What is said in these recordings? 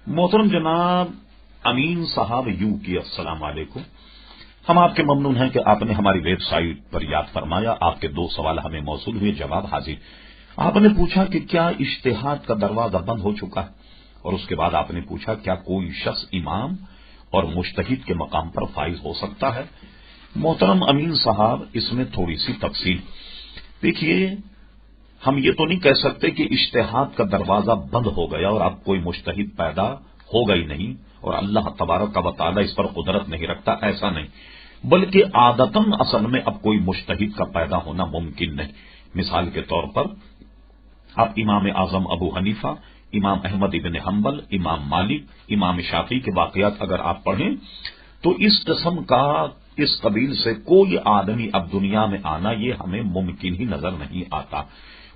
محترم جناب امین صاحب یو کی السلام علیکم. ہم آپ کے ممنون ہیں کہ آپ نے ہماری ویب سائٹ پر یاد فرمایا. آپ کے 2 سوال ہمیں موصول ہوئے، جواب حاضر. آپ نے پوچھا کہ کیا اجتہاد کا دروازہ بند ہو چکا ہے، اور اس کے بعد آپ نے پوچھا کیا کوئی شخص امام اور مجتہد کے مقام پر فائز ہو سکتا ہے. محترم امین صاحب، اس میں تھوڑی سی تفصیل. دیکھیے، ہم یہ تو نہیں کہہ سکتے کہ اجتہاد کا دروازہ بند ہو گیا اور اب کوئی مجتہد پیدا ہوگا ہی نہیں، اور اللہ تبارک و تعالی اس پر قدرت نہیں رکھتا، ایسا نہیں. بلکہ عادتاً اصل میں اب کوئی مجتہد کا پیدا ہونا ممکن نہیں. مثال کے طور پر آپ امام اعظم ابو حنیفہ، امام احمد ابن حنبل، امام مالک، امام شافعی کے واقعات اگر آپ پڑھیں تو اس قسم کا، اس قبیل سے کوئی آدمی اب دنیا میں آنا یہ ہمیں ممکن ہی نظر نہیں آتا.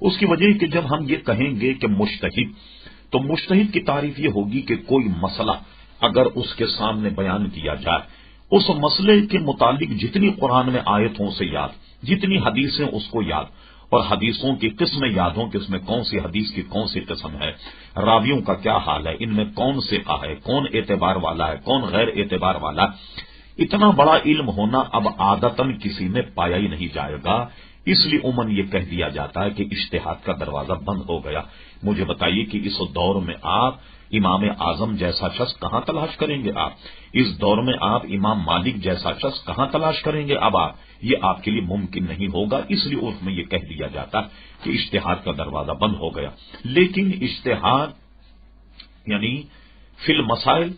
اس کی وجہ کہ جب ہم یہ کہیں گے کہ مجتہد، تو مجتہد کی تعریف یہ ہوگی کہ کوئی مسئلہ اگر اس کے سامنے بیان کیا جائے، اس مسئلے کے متعلق جتنی قرآن میں آیتوں سے یاد، جتنی حدیثیں اس کو یاد، اور حدیثوں کی قسمیں یاد ہوں کہ اس میں کون سی حدیث کی کون سی قسم ہے، راویوں کا کیا حال ہے، ان میں کون ثقہ ہے، کون اعتبار والا ہے، کون غیر اعتبار والا ہے. اتنا بڑا علم ہونا اب عادتاً کسی میں پایا ہی نہیں جائے گا. اس لیے عموماً یہ کہہ دیا جاتا ہے کہ اجتہاد کا دروازہ بند ہو گیا. مجھے بتائیے کہ اس دور میں آپ امام اعظم جیسا شخص کہاں تلاش کریں گے؟ آپ اس دور میں آپ امام مالک جیسا شخص کہاں تلاش کریں گے؟ اب آپ یہ آپ کے لیے ممکن نہیں ہوگا. اس لیے اس میں یہ کہہ دیا جاتا ہے کہ اجتہاد کا دروازہ بند ہو گیا. لیکن اجتہاد یعنی فی المسائل،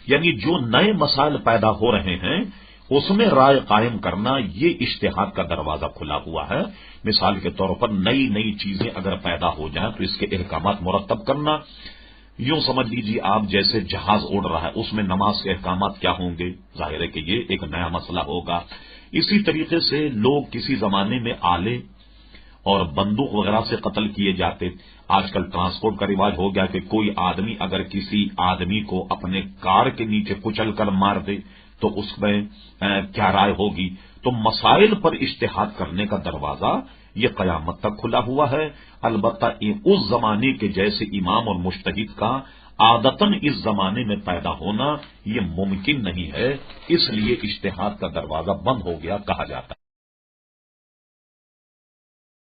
یعنی جو نئے مسائل پیدا ہو رہے ہیں اس میں رائے قائم کرنا، یہ اجتہاد کا دروازہ کھلا ہوا ہے. مثال کے طور پر نئی نئی چیزیں اگر پیدا ہو جائیں تو اس کے احکامات مرتب کرنا. یوں سمجھ لیجیے آپ جیسے جہاز اڑ رہا ہے، اس میں نماز کے احکامات کیا ہوں گے؟ ظاہر ہے کہ یہ ایک نیا مسئلہ ہوگا. اسی طریقے سے لوگ کسی زمانے میں آلے اور بندوق وغیرہ سے قتل کیے جاتے. آج کل ٹرانسپورٹ کا رواج ہو گیا کہ کوئی آدمی اگر کسی آدمی کو اپنے کار کے نیچے کچل کر مار دے تو اس میں کیا رائے ہوگی. تو مسائل پر اجتہاد کرنے کا دروازہ یہ قیامت تک کھلا ہوا ہے. البتہ اس زمانے کے جیسے امام اور مجتہد کا عادتاً اس زمانے میں پیدا ہونا یہ ممکن نہیں ہے. اس لیے اجتہاد کا دروازہ بند ہو گیا کہا جاتا ہے.